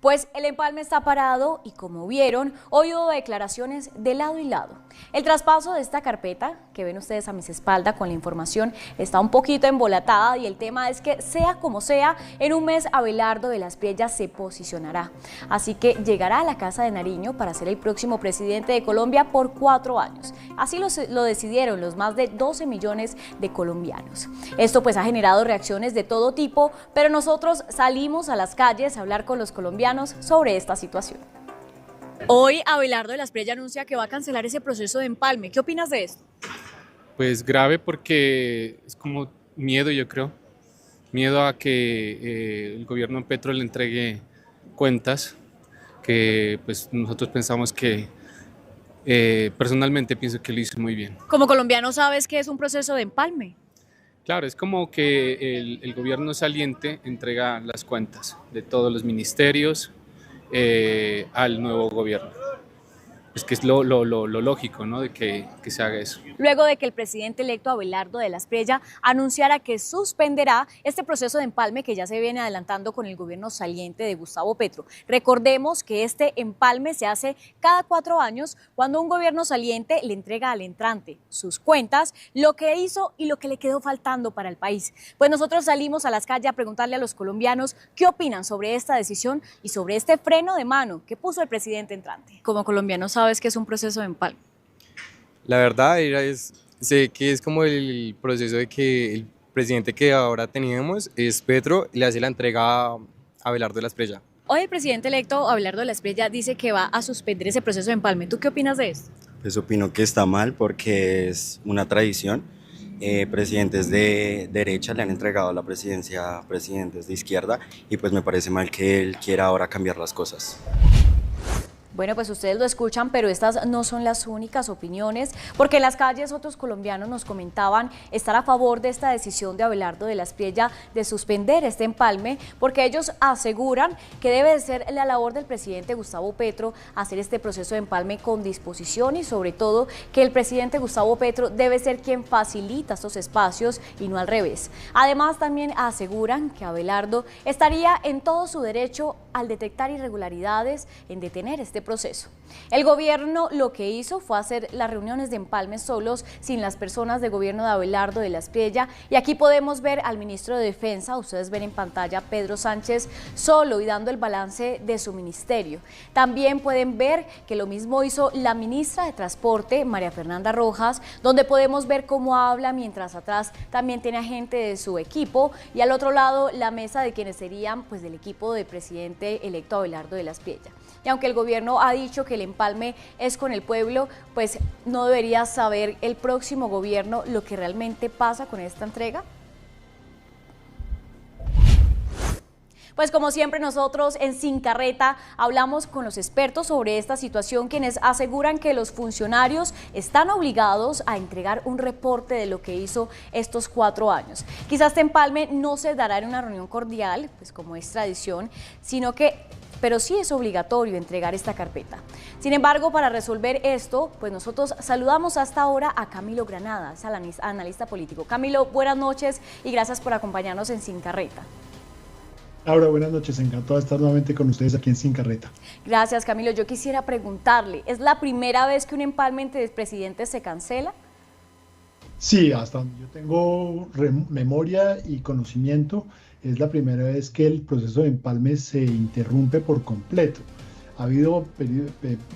Pues el empalme está parado y como vieron, hoy hubo declaraciones de lado y lado. El traspaso de esta carpeta, que ven ustedes a mis espaldas con la información, está un poquito embolatada y el tema es que sea como sea, en un mes Abelardo de la Espriella se posicionará. Así que llegará a la Casa de Nariño para ser el próximo presidente de Colombia por 4 años. Así lo decidieron los más de 12 millones de colombianos. Esto pues ha generado reacciones de todo tipo, pero nosotros salimos a las calles a hablar con los colombianos sobre esta situación. Hoy Abelardo de la Espriella anuncia que va a cancelar ese proceso de empalme. ¿Qué opinas de esto? Pues grave porque es como miedo, yo creo. Miedo a que el gobierno Petro le entregue cuentas que pues nosotros pensamos que personalmente pienso que lo hizo muy bien. Como colombiano, ¿sabes qué es un proceso de empalme? Claro, es como que el gobierno saliente entrega las cuentas de todos los ministerios al nuevo gobierno. Es que es lo lógico, ¿no? De que se haga eso. Luego de que el presidente electo Abelardo de la Espriella anunciara que suspenderá este proceso de empalme que ya se viene adelantando con el gobierno saliente de Gustavo Petro. Recordemos que este empalme se hace cada 4 años cuando un gobierno saliente le entrega al entrante sus cuentas, lo que hizo y lo que le quedó faltando para el país. Pues nosotros salimos a las calles a preguntarle a los colombianos qué opinan sobre esta decisión y sobre este freno de mano que puso el presidente entrante. Como colombiano, ¿sabes qué es un proceso de empalme? La verdad sé que es como el proceso de que el presidente que ahora tenemos es Petro y le hace la entrega a Abelardo de la Espriella. Hoy el presidente electo Abelardo de la Espriella dice que va a suspender ese proceso de empalme. ¿Tú qué opinas de esto? Pues opino que está mal porque es una tradición. Presidentes de derecha le han entregado la presidencia a presidentes de izquierda y pues me parece mal que él quiera ahora cambiar las cosas. Bueno, pues ustedes lo escuchan, pero estas no son las únicas opiniones, porque en las calles otros colombianos nos comentaban estar a favor de esta decisión de Abelardo de la Espriella de suspender este empalme, porque ellos aseguran que debe de ser la labor del presidente Gustavo Petro hacer este proceso de empalme con disposición y sobre todo que el presidente Gustavo Petro debe ser quien facilita estos espacios y no al revés. Además, también aseguran que Abelardo estaría en todo su derecho al detectar irregularidades, en detener este proceso. El gobierno lo que hizo fue hacer las reuniones de empalme solos, sin las personas de gobierno de Abelardo de la Espriella, y aquí podemos ver al ministro de Defensa, ustedes ven en pantalla Pedro Sánchez solo y dando el balance de su ministerio. También pueden ver que lo mismo hizo la ministra de Transporte, María Fernanda Rojas, donde podemos ver cómo habla, mientras atrás también tiene a gente de su equipo y al otro lado la mesa de quienes serían pues del equipo del presidente electo Abelardo de la Espriella. Y aunque el gobierno ha dicho que el empalme es con el pueblo, pues ¿no debería saber el próximo gobierno lo que realmente pasa con esta entrega? Pues como siempre nosotros en Sin Carreta hablamos con los expertos sobre esta situación, quienes aseguran que los funcionarios están obligados a entregar un reporte de lo que hizo estos 4 años. Quizás este empalme no se dará en una reunión cordial, pues como es tradición, pero sí es obligatorio entregar esta carpeta. Sin embargo, para resolver esto, pues nosotros saludamos hasta ahora a Camilo Granadas, analista político. Camilo, buenas noches y gracias por acompañarnos en Sin Carreta. Laura, buenas noches, encantado de estar nuevamente con ustedes aquí en Sin Carreta. Gracias, Camilo. Yo quisiera preguntarle, ¿es la primera vez que un empalme entre presidentes se cancela? Sí, hasta donde yo tengo memoria y conocimiento, es la primera vez que el proceso de empalme se interrumpe por completo. Ha habido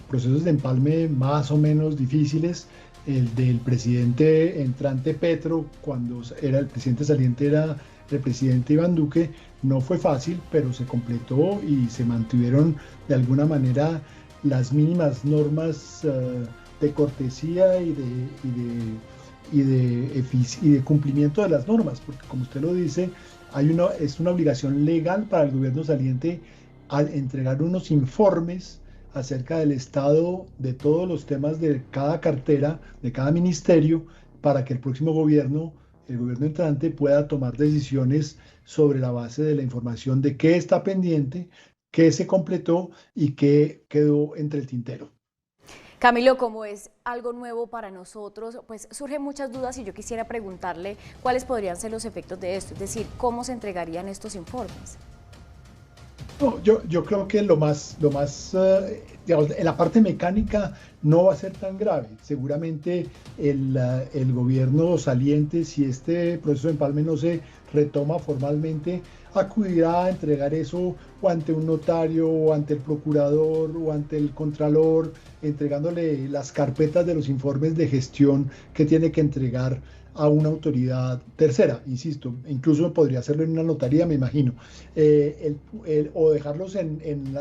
procesos de empalme más o menos difíciles. El del presidente entrante Petro, cuando era el presidente saliente era el presidente Iván Duque, no fue fácil, pero se completó y se mantuvieron de alguna manera las mínimas normas de cortesía y de cumplimiento de las normas, porque como usted lo dice, es una obligación legal para el gobierno saliente al entregar unos informes acerca del estado de todos los temas de cada cartera, de cada ministerio, para que el próximo gobierno, el gobierno entrante, pueda tomar decisiones sobre la base de la información de qué está pendiente, qué se completó y qué quedó entre el tintero. Camilo, como es algo nuevo para nosotros, pues surgen muchas dudas y yo quisiera preguntarle cuáles podrían ser los efectos de esto, es decir, cómo se entregarían estos informes. No, yo creo que digamos, en la parte mecánica no va a ser tan grave. Seguramente el gobierno saliente, si este proceso de empalme no se retoma formalmente, acudirá a entregar eso o ante un notario, o ante el procurador, o ante el contralor, entregándole las carpetas de los informes de gestión que tiene que entregar a una autoridad tercera, insisto, incluso podría hacerlo en una notaría, me imagino, o dejarlos en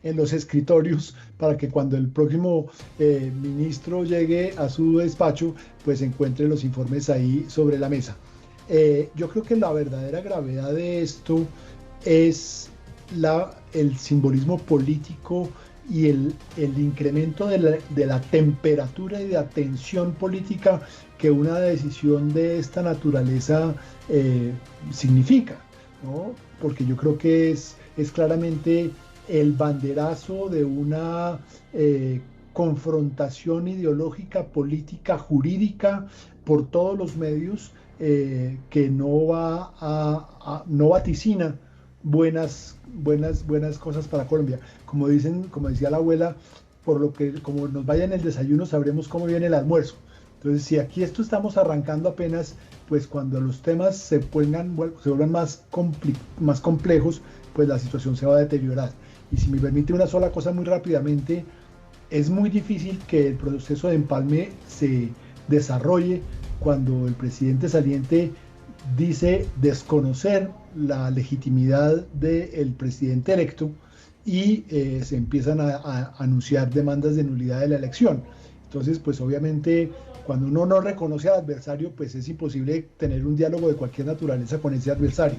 los escritorios para que cuando el próximo ministro llegue a su despacho, pues encuentre los informes ahí sobre la mesa. Yo creo que la verdadera gravedad de esto es el simbolismo político y el incremento de la temperatura y de la tensión política que una decisión de esta naturaleza significa, ¿no? Porque yo creo que es claramente el banderazo de una confrontación ideológica, política, jurídica por todos los medios que no vaticina buenas cosas para Colombia. Como decía la abuela, como nos vaya en el desayuno sabremos cómo viene el almuerzo. Entonces, si aquí estamos arrancando apenas, pues cuando los temas se vuelvan más complejos, pues la situación se va a deteriorar. Y si me permite una sola cosa muy rápidamente, es muy difícil que el proceso de empalme se desarrolle cuando el presidente saliente dice desconocer la legitimidad del presidente electo y se empiezan a anunciar demandas de nulidad de la elección. Entonces, pues obviamente, cuando uno no reconoce al adversario, pues es imposible tener un diálogo de cualquier naturaleza con ese adversario.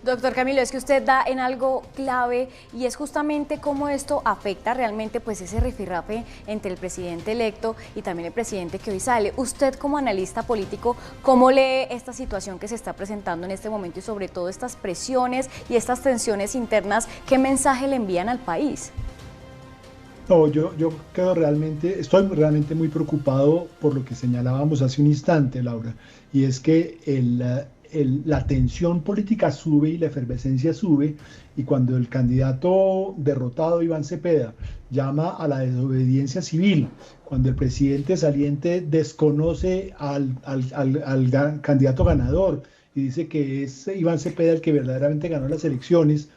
Doctor Camilo, es que usted da en algo clave y es justamente cómo esto afecta realmente pues ese rifirrafe entre el presidente electo y también el presidente que hoy sale. Usted como analista político, ¿cómo lee esta situación que se está presentando en este momento y sobre todo estas presiones y estas tensiones internas? ¿Qué mensaje le envían al país? No, yo estoy realmente muy preocupado por lo que señalábamos hace un instante, Laura, y es que la tensión política sube y la efervescencia sube, y cuando el candidato derrotado, Iván Cepeda, llama a la desobediencia civil, cuando el presidente saliente desconoce al candidato ganador y dice que es Iván Cepeda el que verdaderamente ganó las elecciones,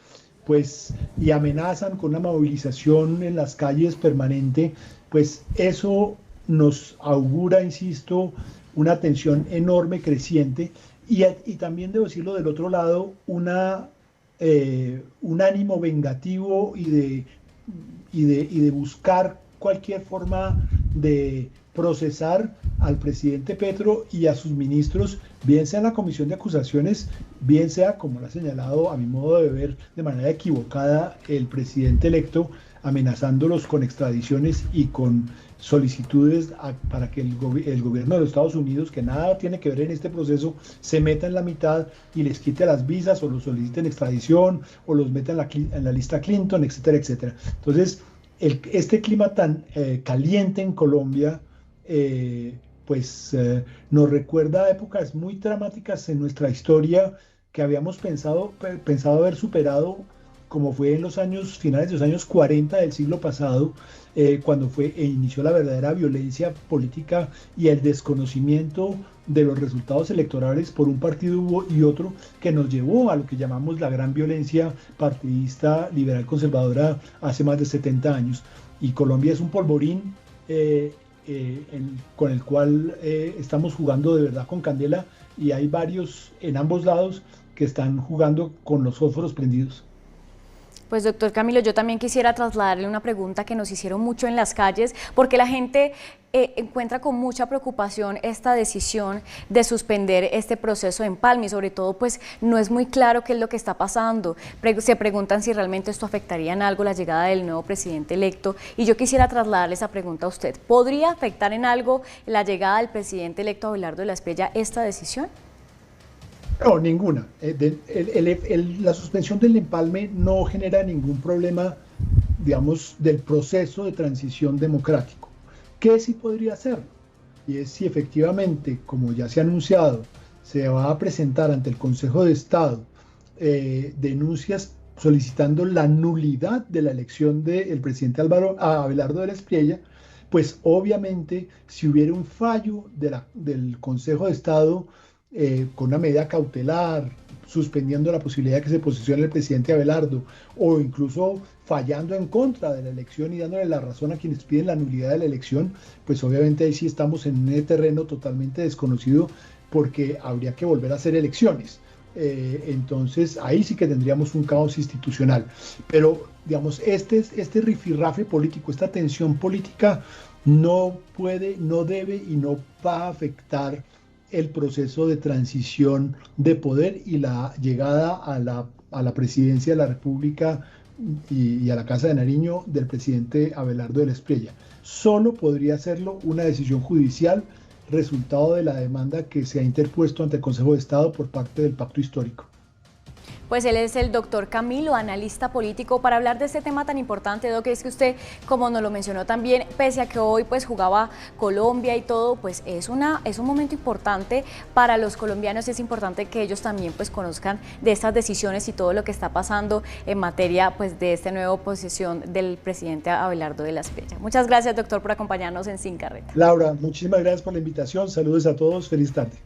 pues, y amenazan con una movilización en las calles permanente, pues eso nos augura, insisto, una tensión enorme, creciente, y también debo decirlo del otro lado, un ánimo vengativo y de buscar cualquier forma de procesar al presidente Petro y a sus ministros, bien sea en la comisión de acusaciones, bien sea, como lo ha señalado a mi modo de ver de manera equivocada el presidente electo, amenazándolos con extradiciones y con solicitudes para que el gobierno de los Estados Unidos, que nada tiene que ver en este proceso, se meta en la mitad y les quite las visas o los soliciten extradición o los meta en la lista Clinton, etcétera, etcétera. Entonces, este clima tan caliente en Colombia, nos recuerda a épocas muy dramáticas en nuestra historia que habíamos pensado haber superado, como fue en los finales de los años 40 del siglo pasado, cuando inició la verdadera violencia política y el desconocimiento de los resultados electorales por un partido y otro, que nos llevó a lo que llamamos la gran violencia partidista liberal conservadora hace más de 70 años. Y Colombia es un polvorín con el cual estamos jugando de verdad con candela, y hay varios en ambos lados que están jugando con los fósforos prendidos. Pues doctor Camilo, yo también quisiera trasladarle una pregunta que nos hicieron mucho en las calles, porque la gente encuentra con mucha preocupación esta decisión de suspender este proceso de empalme, y sobre todo pues no es muy claro qué es lo que está pasando. Se preguntan si realmente esto afectaría en algo la llegada del nuevo presidente electo, y yo quisiera trasladarle esa pregunta a usted. ¿Podría afectar en algo la llegada del presidente electo Abelardo de la Espriella esta decisión? No, ninguna. La suspensión del empalme no genera ningún problema, digamos, del proceso de transición democrático. ¿Qué sí podría hacerlo? Y es si efectivamente, como ya se ha anunciado, se va a presentar ante el Consejo de Estado denuncias solicitando la nulidad de la elección del presidente Abelardo de la Espriella, pues obviamente si hubiera un fallo del Consejo de Estado con una medida cautelar, suspendiendo la posibilidad de que se posicione el presidente Abelardo, o incluso fallando en contra de la elección y dándole la razón a quienes piden la nulidad de la elección, pues obviamente ahí sí estamos en un terreno totalmente desconocido, porque habría que volver a hacer elecciones. Entonces ahí sí que tendríamos un caos institucional. Pero digamos, este rifirrafe político, esta tensión política no puede, no debe y no va a afectar el proceso de transición de poder y la llegada a la presidencia de la República y a la Casa de Nariño del presidente Abelardo de la Espriella. Solo podría hacerlo una decisión judicial resultado de la demanda que se ha interpuesto ante el Consejo de Estado por parte del Pacto Histórico. Pues él es el doctor Camilo, analista político, para hablar de este tema tan importante, Doc, que es que usted, como nos lo mencionó también, pese a que hoy pues jugaba Colombia y todo, pues es un momento importante para los colombianos y es importante que ellos también pues conozcan de estas decisiones y todo lo que está pasando en materia pues de esta nueva posición del presidente Abelardo de la Espriella. Muchas gracias, doctor, por acompañarnos en Sin Carreta. Laura, muchísimas gracias por la invitación, saludos a todos, feliz tarde.